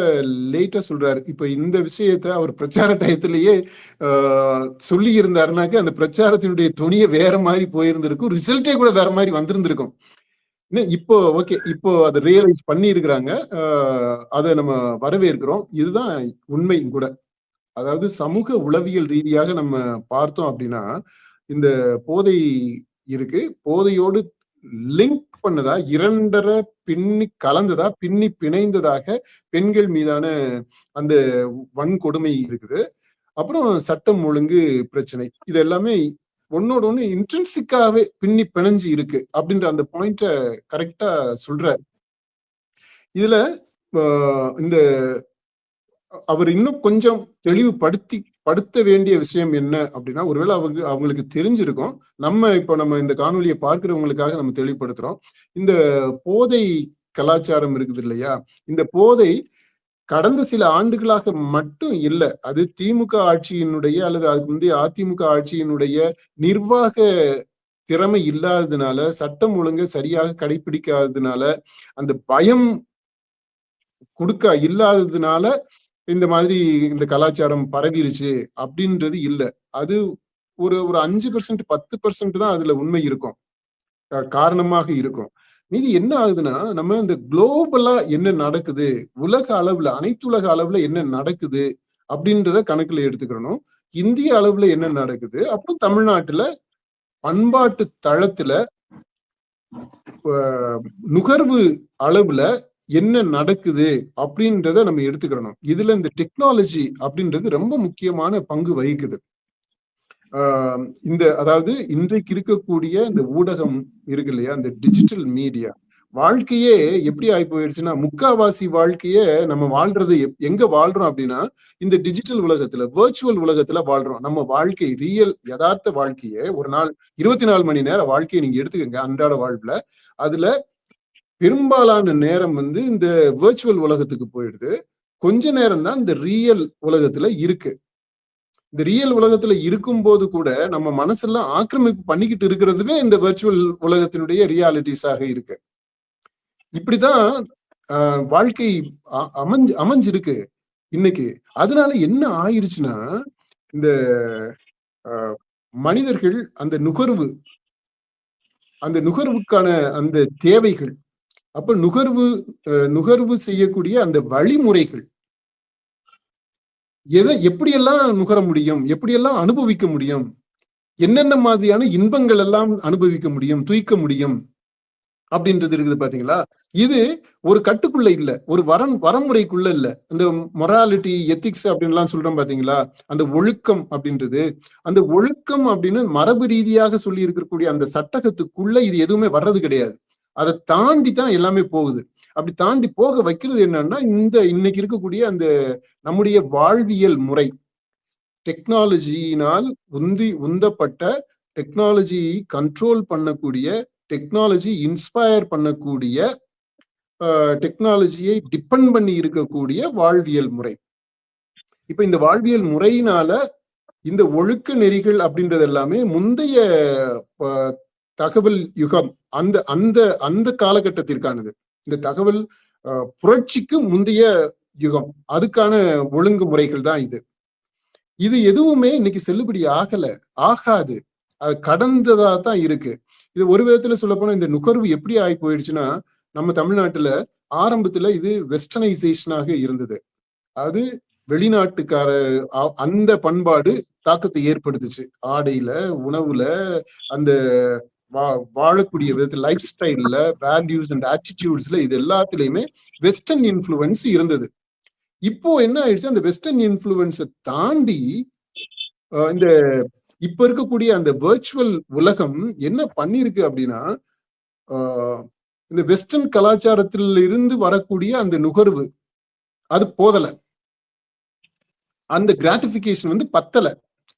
Speaker 1: லேட்டா சொல்றாரு. இப்ப இந்த விஷயத்த அவர் பிரச்சார டயத்திலேயே சொல்லி இருந்தாருனாக்க அந்த பிரச்சாரத்தினுடைய துணியை வேற மாதிரி போயிருந்திருக்கும், ரிசல்ட்டே கூட வேற மாதிரி வந்திருந்திருக்கும். இப்போ ஓகே, இப்போ அதை ரியலைஸ் பண்ணி இருக்கிறாங்க. அதை நம்ம வரவேற்கிறோம். இதுதான் உண்மை கூட. அதாவது சமூக உளவியல் ரீதியாக நம்ம பார்த்தோம் அப்படின்னா, இந்த போதை இருக்கு, போதையோடு லிங்க் பண்ணதா, இரண்டரை பின்னி கலந்ததா, பின்னி பிணைந்ததாக பெண்கள் மீதான அந்த வன்கொடுமை இருக்குது. அப்புறம் சட்டம் ஒழுங்கு பிரச்சனை, இது எல்லாமே ஒன்னோட ஒண்ணு இன்ட்ரின்சிக்காவே பின்னி பிணைஞ்சு இருக்கு அப்படின்ற அந்த பாயிண்ட கரெக்டா சொல்றாரு. இதுல இந்த அவர் இன்னும் கொஞ்சம் தெளிவுபடுத்த வேண்டிய விஷயம் என்ன அப்படின்னா, ஒருவேளை அவங்களுக்கு தெரிஞ்சிருக்கும். நம்ம இந்த காணொலியை பார்க்கிறவங்களுக்காக நம்ம தெளிவுபடுத்துறோம். இந்த போதை கலாச்சாரம் இருக்குது இல்லையா, இந்த போதை கடந்த சில ஆண்டுகளாக மட்டும் இல்லை, அது திமுக ஆட்சியினுடைய அல்லது அதுக்கு முந்தைய அதிமுக ஆட்சியினுடைய நிர்வாக திறமை இல்லாததுனால, சட்டம் ஒழுங்கை சரியாக கடைபிடிக்காததுனால, அந்த பயம் கொடுக்க இல்லாததுனால இந்த மாதிரி இந்த கலாச்சாரம் பரவிருச்சு அப்படின்றது இல்லை. அது ஒரு 5% 10% தான் அதுல உண்மை இருக்கும், காரணமாக இருக்கும். மீதி என்ன ஆகுதுன்னா, நம்ம இந்த குளோபலா என்ன நடக்குது, உலக அளவுல, அனைத்துலக அளவுல என்ன நடக்குது அப்படின்றத கணக்குல எடுத்துக்கணும். இந்திய அளவுல என்ன நடக்குது, அப்புறம் தமிழ்நாட்டுல பண்பாட்டு தளத்துல நுகர்வு அளவுல என்ன நடக்குது அப்படின்றத நம்ம எடுத்துக்கணும். இதுல இந்த டெக்னாலஜி அப்படின்றது ரொம்ப முக்கியமான பங்கு வகிக்குது. அதாவது இன்றைக்கு இருக்கக்கூடிய இந்த ஊடகம் இருக்கு இல்லையா, இந்த டிஜிட்டல் மீடியா வாழ்க்கையே எப்படி ஆகி போயிடுச்சுன்னா, முக்காவாசி வாழ்க்கையே நம்ம வாழ்றது எங்க வாழ்றோம் அப்படின்னா, இந்த டிஜிட்டல் உலகத்துல, வெர்ச்சுவல் உலகத்துல வாழ்றோம். நம்ம வாழ்க்கை, ரியல் யதார்த்த வாழ்க்கையே, ஒரு நாள் 24 மணி நேரம் வாழ்க்கையை நீங்க எடுத்துக்கங்க அன்றாட வாழ்வுல, அதுல பெரும்பாலான நேரம் இந்த வெர்ச்சுவல் உலகத்துக்கு போயிடுது. கொஞ்ச நேரம் தான் இந்த ரியல் உலகத்துல இருக்கு. இந்த ரியல் உலகத்துல இருக்கும்போது கூட நம்ம மனசெல்லாம் ஆக்கிரமிப்பு பண்ணிக்கிட்டு இருக்கிறதுமே இந்த வெர்ச்சுவல் உலகத்தினுடைய ரியாலிட்டிஸாக இருக்கு. இப்படிதான் வாழ்க்கை அமைஞ்சிருக்கு இன்னைக்கு. அதனால என்ன ஆயிருச்சுன்னா, இந்த மனிதர்கள் அந்த நுகர்வுக்கான அந்த தேவைகள், அப்ப நுகர்வு செய்யக்கூடிய அந்த வழிமுறைகள், எப்படியெல்லாம் நுகர முடியும், எப்படியெல்லாம் அனுபவிக்க முடியும், என்னென்ன மாதிரியான இன்பங்கள் எல்லாம் அனுபவிக்க முடியும், தூய்க்க முடியும் அப்படின்றது இருக்குது பாத்தீங்களா. இது ஒரு கட்டுக்குள்ள இல்ல, ஒரு வரமுறைக்குள்ள இல்ல. அந்த மொராலிட்டி, எத்திக்ஸ் அப்படின்லாம் சொல்றோம் பாத்தீங்களா, அந்த ஒழுக்கம் அப்படின்றது, அந்த ஒழுக்கம் அப்படின்னு மரபு ரீதியாக சொல்லி இருக்கக்கூடிய அந்த சட்டகத்துக்குள்ள இது எதுவுமே வர்றது கிடையாது. அதை தாண்டி தான் எல்லாமே போகுது. அப்படி தாண்டி போக வைக்கிறது என்னன்னா, இன்னைக்கு இருக்கக்கூடிய அந்த நம்முடைய வாழ்வியல் முறை, டெக்னாலஜியினால் உந்தப்பட்ட, டெக்னாலஜி கண்ட்ரோல் பண்ணக்கூடிய, டெக்னாலஜி இன்ஸ்பயர் பண்ணக்கூடிய, டெக்னாலஜியை டிபெண்ட் பண்ணி இருக்கக்கூடிய வாழ்வியல் முறை. இப்ப இந்த வாழ்வியல் முறையினால இந்த ஒழுக்க நெறிகள் அப்படின்றது எல்லாமே முந்தைய தகவல் யுகம், அந்த காலகட்டத்திற்கானது. இந்த தகவல் புரட்சிக்கு முந்தைய யுகம், அதுக்கான ஒழுங்கு முறைகள் தான் இது எதுவுமே இன்னைக்கு செல்லுபடி ஆகாது, அது கடந்ததா தான் இருக்கு. இது ஒரு விதத்துல சொல்ல போனா, இந்த நுகர்வு எப்படி ஆகி போயிடுச்சுன்னா, நம்ம தமிழ்நாட்டுல ஆரம்பத்துல இது வெஸ்டர்னைசேஷனாக இருந்தது. அது வெளிநாட்டுக்கார அந்த பண்பாடு தாக்கத்தை ஏற்படுத்துச்சு. ஆடையில, உணவுல, அந்த வாழக்கூடிய விதத்துல, லைஃப் ஸ்டைல்ல, வேல்யூஸ் அண்ட் ஆட்டிடியூட்ஸ்ல, இது எல்லாத்துலயுமே வெஸ்டர்ன் இன்ஃப்ளூயன்ஸ் இருந்தது. இப்போ என்ன ஆயிடுச்சு, அந்த வெஸ்டர்ன் இன்ஃப்ளூயன்ஸை தாண்டி இந்த இப்ப இருக்கக்கூடிய அந்த வெர்ச்சுவல் உலகம் என்ன பண்ணிருக்கு அப்படின்னா, இந்த வெஸ்டர்ன் கலாச்சாரத்தில் இருந்து வரக்கூடிய அந்த நுகர்வு, அது போதல, அந்த கிராட்டிபிகேஷன் வந்து பத்தல,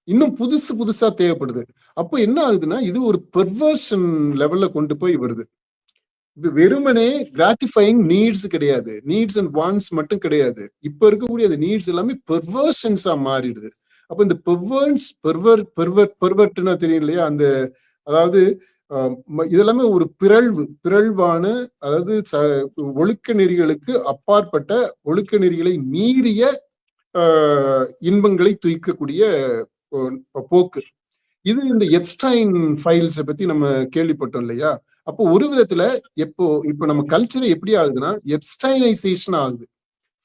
Speaker 1: இன்னும் புதுசா தேவைப்படுது. அப்போ என்ன ஆகுதுன்னா இது ஒரு பெர்வர்ஷன் லெவல்ல கொண்டு போய் வருது. இது வெறுமனே கிராட்டிஃபைங் நீட்ஸ் கிடையாது, நீட்ஸ் அண்ட் வாண்ட்ஸ் மட்டும் கிடையாது. இப்ப இருக்கக்கூடிய அந்த நீட்ஸ் எல்லாமே பெர்வர்ஷன்ஸா மாறிடுது. அப்ப இந்த பெர்வர்ட்னா தெரியும் இல்லையா, அந்த அதாவது இதெல்லாமே ஒரு பிறழ்வான, அதாவது ஒழுக்க நெறிகளுக்கு அப்பாற்பட்ட, ஒழுக்க நெறிகளை மீறிய இன்பங்களை தூக்கக்கூடிய போக்கு. இது இந்த எப்ஸ்டைன் ஃபைல்ஸை பத்தி நம்ம கேள்விப்பட்டோம் இல்லையா. அப்போ ஒரு விதத்துல இப்போ நம்ம கல்ச்சர் எப்படி ஆகுதுன்னா எப்ஸ்டைனைசேஷன் ஆகுது,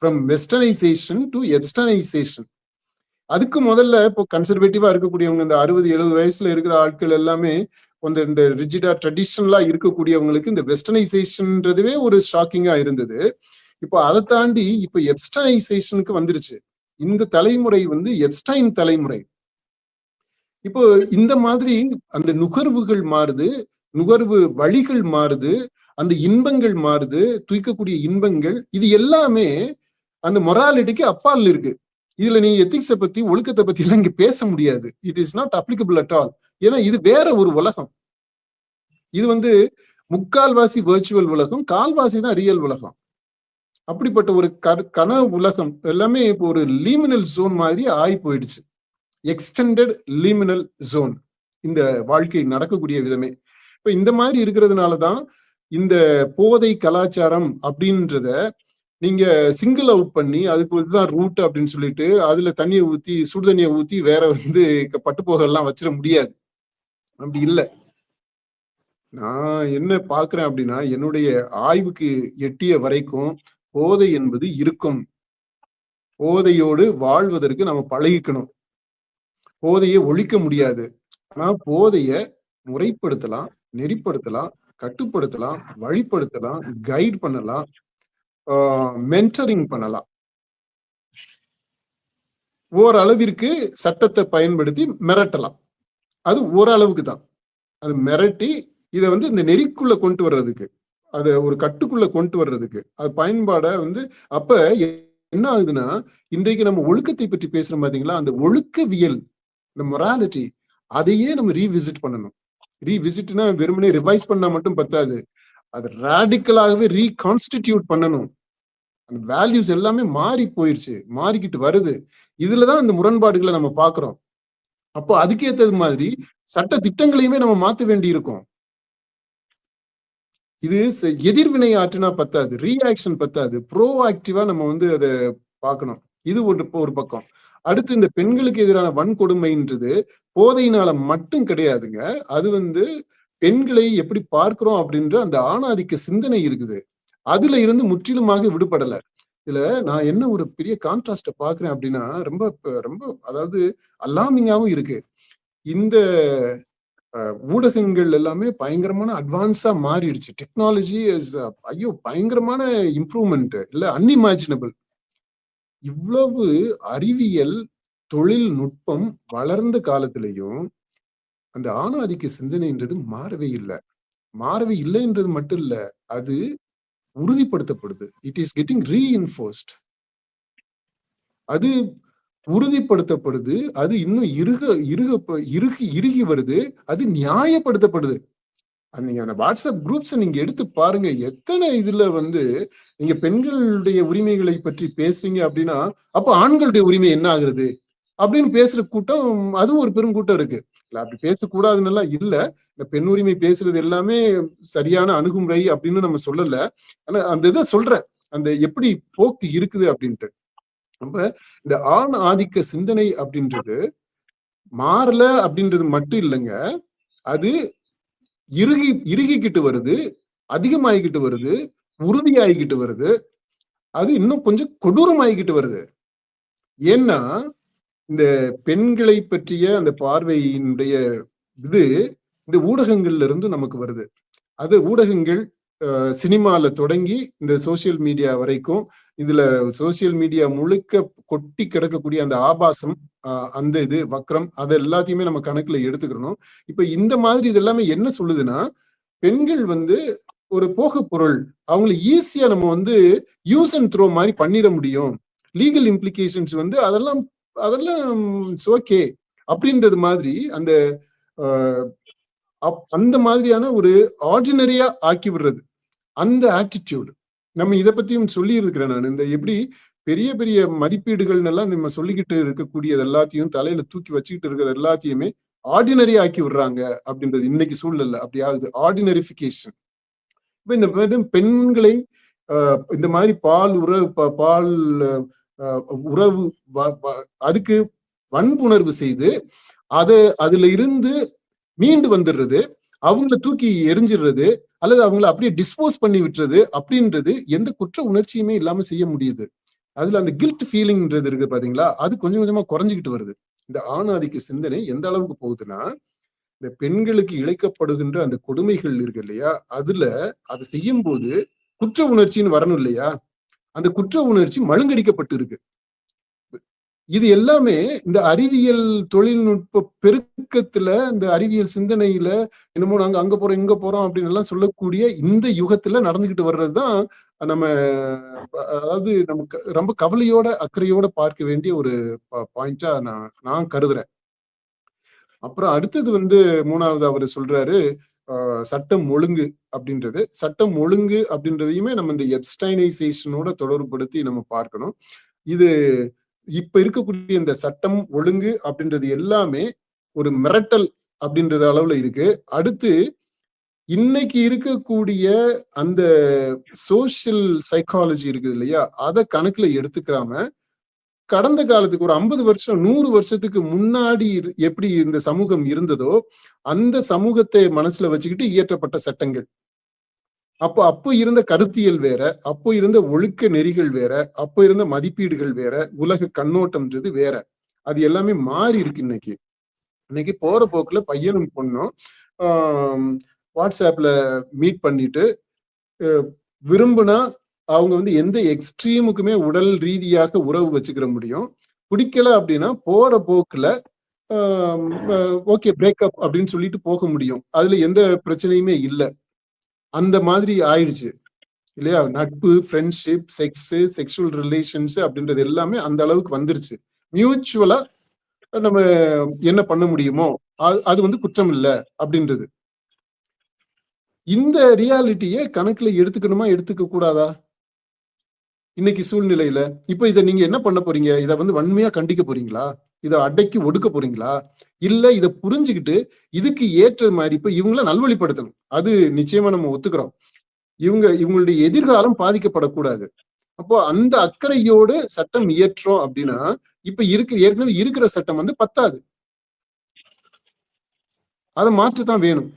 Speaker 1: ஃப்ரம் வெஸ்டர்னைசேஷன் டு எப்ஸ்டைனைசேஷன். அதுக்கு முதல்ல இப்போ கன்சர்வேட்டிவா இருக்கக்கூடியவங்க, இந்த 60-70 வயசுல இருக்கிற ஆட்கள் எல்லாமே இந்த ரிஜிடா ட்ரெடிஷனலா இருக்கக்கூடியவங்களுக்கு இந்த வெஸ்டர்னைசேஷன்ன்றதுவே ஒரு ஷாக்கிங்கா இருந்தது. இப்போ அதை தாண்டி இப்போ எப்ஸ்டைனைசேஷனுக்கு வந்துருச்சு. இந்த தலைமுறை வந்து எப்ஸ்டைன் தலைமுறை. இப்போ இந்த மாதிரி அந்த நுகர்வுகள் மாறுது, நுகர்வு வழிகள் மாறுது, அந்த இன்பங்கள் மாறுது, தூக்கக்கூடிய இன்பங்கள், இது எல்லாமே அந்த மொராலிட்டிக்கு அப்பால் இருக்கு. இதுல நீ எத்திக்ஸை பத்தி, ஒழுக்கத்தை பத்தி எல்லாம் இங்க பேச முடியாது. It is not applicable at all. ஏன்னா இது வேற ஒரு உலகம். இது வந்து முக்கால்வாசி வர்ச்சுவல் உலகம், கால்வாசி தான் ரியல் உலகம். அப்படிப்பட்ட ஒரு கனவு உலகம் எல்லாமே இப்போ ஒரு லீமினல் ஜோன் மாதிரி ஆகி போயிடுச்சு. எக்ஸ்டெண்டட் லீமினல் ஜோன் இந்த வாழ்க்கை நடக்கக்கூடிய விதமே. இப்ப இந்த மாதிரி இருக்கிறதுனாலதான் இந்த போதை கலாச்சாரம் அப்படின்றத நீங்க சிங்கிள் அவுட் பண்ணி அதுக்கு இதுதான் ரூட் அப்படின்னு சொல்லிட்டு அதுல தண்ணியை ஊத்தி, சுடு தண்ணியை ஊத்தி வேற வந்து பட்டுப்போகெல்லாம் வச்சிட முடியாது. அப்படி இல்லை. நான் என்ன பாக்குறேன் அப்படின்னா, என்னுடைய ஆய்வுக்கு எட்டிய வரைக்கும் போதை என்பது இருக்கும். போதையோடு வாழ்வதற்கு நம்ம பழகிக்கணும். போதையை ஒழிக்க முடியாது. ஆனா போதைய முறைப்படுத்தலாம், நெறிப்படுத்தலாம், கட்டுப்படுத்தலாம், வழிப்படுத்தலாம், கைட் பண்ணலாம், மென்டரிங் பண்ணலாம். ஓரளவிற்கு சட்டத்தை பயன்படுத்தி மிரட்டலாம். அது ஓரளவுக்கு தான். அது மிரட்டி இதை வந்து இந்த நெறிக்குள்ள கொண்டு வர்றதுக்கு, அதை ஒரு கட்டுக்குள்ள கொண்டு வர்றதுக்கு அது பயன்பாட வந்து அப்ப என்ன ஆகுதுன்னா, இன்றைக்கு நம்ம ஒழுக்கத்தை பற்றி பேசுறோம் பாத்தீங்களா, அந்த ஒழுக்கவியல், இந்த மொராலிட்டி, அதையே நம்ம ரீவிசிட் பண்ணணும். ரீவிசிட்னா வெறுமனே ரிவைஸ் பண்ணா மட்டும் பத்தாது, அது ராடிக்கலாகவே ரீகான்ஸ்டிடியூட் பண்ணணும். அந்த வேல்யூஸ் எல்லாமே மாறி போயிருச்சு, மாறிக்கிட்டு வருது. இதுலதான் இந்த முரண்பாடுகளை நம்ம பாக்குறோம். அப்போ அதுக்கேற்றது மாதிரி சட்ட திட்டங்களையுமே நம்ம மாற்ற வேண்டி இருக்கும். இது எதிர்வினை ஆற்றினா பத்தாது, ரீஆக்ஷன் பத்தாது, ப்ரோ ஆக்டிவா நம்ம வந்து அதை பார்க்கணும். இது ஒரு பக்கம். அடுத்து இந்த பெண்களுக்கு எதிரான வன்கொடுமைன்றது போதையினால மட்டும் கிடையாதுங்க. அது வந்து பெண்களை எப்படி பார்க்கிறோம் அப்படின்ற அந்த ஆணாதிக்க சிந்தனை இருக்குது, அதுல இருந்து முற்றிலுமாக விடுபடல. இதுல நான் என்ன ஒரு பெரிய கான்ட்ராஸ்ட பாக்குறேன் அப்படின்னா, ரொம்ப ரொம்ப அதாவது அலார்மிங்காவும் இருக்கு. இந்த ஊடகங்கள் எல்லாமே பயங்கரமான அட்வான்ஸா மாறிடுச்சு. டெக்னாலஜி இஸ் ஐயோ பயங்கரமான இம்ப்ரூவ்மெண்ட், இல்ல அன்இமேஜினபிள். இவ்வளவு அறிவியல் தொழில்நுட்பம் வளர்ந்த காலத்திலையும் அந்த ஆணாதிக்க சிந்தனைன்றது மாறவே இல்லை. மாறவே இல்லைன்றது மட்டும் இல்ல, அது உறுதிப்படுத்தப்படுது. It is getting reinforced. அது உறுதிப்படுத்தப்படுது. அது இன்னும் இறுகி வருது. அது நியாயப்படுத்தப்படுது. நீங்க அந்த வாட்ஸ்அப் குரூப்ஸ் நீங்க எடுத்து பாருங்க, எத்தனை இதுல வந்து நீங்க பெண்களுடைய உரிமைகளை பற்றி பேசுறீங்க அப்படின்னா, அப்ப ஆண்களுடைய உரிமை என்ன ஆகுறது அப்படின்னு பேசுற கூட்டம், அதுவும் ஒரு பெரும் கூட்டம் இருக்கு. இல்ல அப்படி பேசக்கூடாதுன்னு இல்ல, இந்த பெண் உரிமை பேசுறது எல்லாமே சரியான அணுகுமுறை அப்படின்னு நம்ம சொல்லல. ஆனா அந்த இதை சொல்றேன், அந்த எப்படி போக்கு இருக்குது அப்படின்ட்டு. நம்ம இந்த ஆண் ஆதிக்க சிந்தனை அப்படின்றது மாறல அப்படின்றது மட்டும் இல்லைங்க, அது இறுகிக்கிட்டு வருது, அதிகமாகிக்கிட்டு வருது, உறுதியாகிக்கிட்டு வருது, அது இன்னும் கொஞ்சம் கொடூரமாகிக்கிட்டு வருது. ஏன்னா இந்த பெண்களை பற்றிய அந்த பார்வையினுடைய இது இந்த ஊடகங்கள்ல இருந்து நமக்கு வருது. அது ஊடகங்கள் சினிமால தொடங்கி இந்த சோசியல் மீடியா வரைக்கும், இதுல சோசியல் மீடியா முழுக்க கொட்டி கிடக்கக்கூடிய அந்த ஆபாசம், அந்த இது வக்ரம், அது எல்லாத்தையுமே நம்ம கணக்குல எடுத்துக்கணும். இப்ப இந்த மாதிரி இது எல்லாமே என்ன சொல்லுதுன்னா, பெண்கள் வந்து ஒரு போக பொருள். அவங்கள ஈஸியா நம்ம வந்து யூஸ் அண்ட் த்ரோ மாதிரி பண்ணிட முடியும். லீகல் இம்ப்ளிகேஷன்ஸ் வந்து அதெல்லாம் அதெல்லாம் ஓகே அப்படின்றது மாதிரி அந்த அந்த மாதிரியான ஒரு ஆர்டினரியா ஆக்கி விடுறது. அந்த ஆட்டிடியூட் நம்ம இதை பத்தியும் சொல்லி இருக்கிறேன் நான். இந்த எப்படி பெரிய பெரிய மதிப்பீடுகள் எல்லாம் நம்ம சொல்லிக்கிட்டு இருக்கக்கூடியது எல்லாத்தையும் தலையில தூக்கி வச்சுக்கிட்டு இருக்கிற எல்லாத்தையுமே ஆர்டினரி ஆக்கி விடுறாங்க அப்படின்றது இன்னைக்கு சூழ்நிலை அப்படி ஆகுது. ஆர்டினரிபிகேஷன். இப்ப இந்த பெண்களை இந்த மாதிரி பால் உறவு அதுக்கு வன்புணர்வு செய்து அதுல இருந்து மீண்டு வந்துடுறது, அவங்கள தூக்கி எரிஞ்சிடுறது அல்லது அவங்கள அப்படியே டிஸ்போஸ் பண்ணி விட்டுறது அப்படின்றது எந்த குற்ற உணர்ச்சியுமே இல்லாம செய்ய முடியுது. அதுல அந்த கில்ட் ஃபீலிங்ன்றது இருக்கு பாத்தீங்களா, அது கொஞ்சம் கொஞ்சமா குறைஞ்சிக்கிட்டு வருது. இந்த ஆணாதிக்க சிந்தனை எந்த அளவுக்கு போகுதுன்னா, இந்த பெண்களுக்கு இழைக்கப்படுகின்ற அந்த கொடுமைகள் இருக்கு இல்லையா, அதுல அதை செய்யும் போது குற்ற உணர்ச்சின்னு வரணும் இல்லையா, அந்த குற்ற உணர்ச்சி மழுங்கடிக்கப்பட்டு இருக்கு. இது எல்லாமே இந்த அறிவியல் தொழில்நுட்ப பெருக்கத்துல, இந்த அறிவியல் சிந்தனையில என்னமோ நாங்க அங்க போறோம் இங்க போறோம் அப்படின்னு எல்லாம் சொல்லக்கூடிய இந்த யுகத்துல நடந்துகிட்டு வர்றதுதான் நம்ம அதாவது நமக்கு ரொம்ப கவலையோட அக்கறையோட பார்க்க வேண்டிய ஒரு பாயிண்டா நான் கருதுறேன். அப்புறம் அடுத்தது வந்து 3வது அவரு சொல்றாரு சட்டம் ஒழுங்கு அப்படின்றது. சட்டம் ஒழுங்கு அப்படின்றதையுமே நம்ம இந்த எப்ஸ்டைனைசேஷனோட தொடர்புபடுத்தி நம்ம பார்க்கணும். இது இப்ப இருக்கக்கூடிய இந்த சட்டம் ஒழுங்கு அப்படின்றது எல்லாமே ஒரு மிரட்டல் அப்படின்றது அளவுல இருக்கு. அடுத்து இன்னைக்கு இருக்கக்கூடிய அந்த சோசியல் சைக்காலஜி இருக்குது இல்லையா, அதை கணக்குல எடுத்துக்காம கடந்த காலத்துக்கு ஒரு 50 வருஷம் 100 வருஷத்துக்கு முன்னாடி எப்படி இந்த சமூகம் இருந்ததோ அந்த சமூகத்தை மனசுல வச்சுக்கிட்டு இயற்றப்பட்ட சட்டங்கள். அப்போ இருந்த கருத்தியல் வேற, அப்போ இருந்த ஒழுக்க நெறிகள் வேற, அப்போ இருந்த மதிப்பீடுகள் வேற, உலக கண்ணோட்டம்ன்றது வேற. அது எல்லாமே மாறி இருக்கு இன்னைக்கு. இன்னைக்கு போற போக்குல பையனும் பொண்ணும் வாட்ஸ்அப்ல மீட் பண்ணிட்டு விரும்புனா அவங்க வந்து எந்த எக்ஸ்ட்ரீமுக்குமே உடல் ரீதியாக உறவு வச்சுக்கிற முடியும். பிடிக்கல அப்படின்னா போற போக்குல ஓகே பிரேக்கப் அப்படின்னு சொல்லிட்டு போக முடியும். அதுல எந்த பிரச்சனையுமே இல்லை. அந்த மாதிரி ஆயிடுச்சு இல்லையா. நட்பு, ஃப்ரெண்ட்ஷிப், செக்ஸ், செக்ஷுவல் ரிலேஷன்ஸ் அப்படின்றது எல்லாமே அந்த அளவுக்கு வந்துருச்சு. மியூச்சுவலா நம்ம என்ன பண்ண முடியுமோ அது வந்து குற்றம் இல்லை அப்படின்றது. இந்த ரியாலிட்டியை கணக்குல எடுத்துக்கணுமா எடுத்துக்க கூடாதா இன்னைக்கு சூழ்நிலையில? இப்ப இதை நீங்க என்ன பண்ண போறீங்க? இதை வந்து வன்மையா கண்டிக்க போறீங்களா? இதை அடக்கி ஒடுக்க போறீங்களா? இல்ல இதை புரிஞ்சுக்கிட்டு இதுக்கு ஏற்ற மாதிரி இப்ப இவங்கள நல்வழிப்படுத்தணும். அது நிச்சயமா நம்ம ஒத்துக்கிறோம். இவங்களுடைய எதிர்காலம் பாதிக்கப்படக்கூடாது. அப்போ அந்த அக்கறையோடு சட்டம் இயற்றோம் அப்படின்னா இப்ப ஏற்கனவே இருக்கிற சட்டம் வந்து பத்தாது, அதை மாற்றத்தான் வேணும்.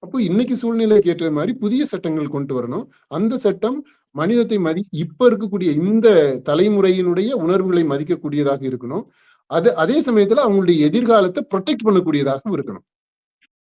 Speaker 1: அப்போ இன்னைக்கு சூழ்நிலைக்கு ஏற்ற மாதிரி புதிய சட்டங்கள் கொண்டு வரணும். அந்த சட்டம் மனிதத்தை இப்ப இருக்கக்கூடிய இந்த தலைமுறையினுடைய உணர்வுகளை மதிக்கக்கூடியதாக இருக்கணும். அதே சமயத்துல அவங்களுடைய எதிர்காலத்தை ப்ரொடெக்ட் பண்ணக்கூடியதாகவும் இருக்கணும்.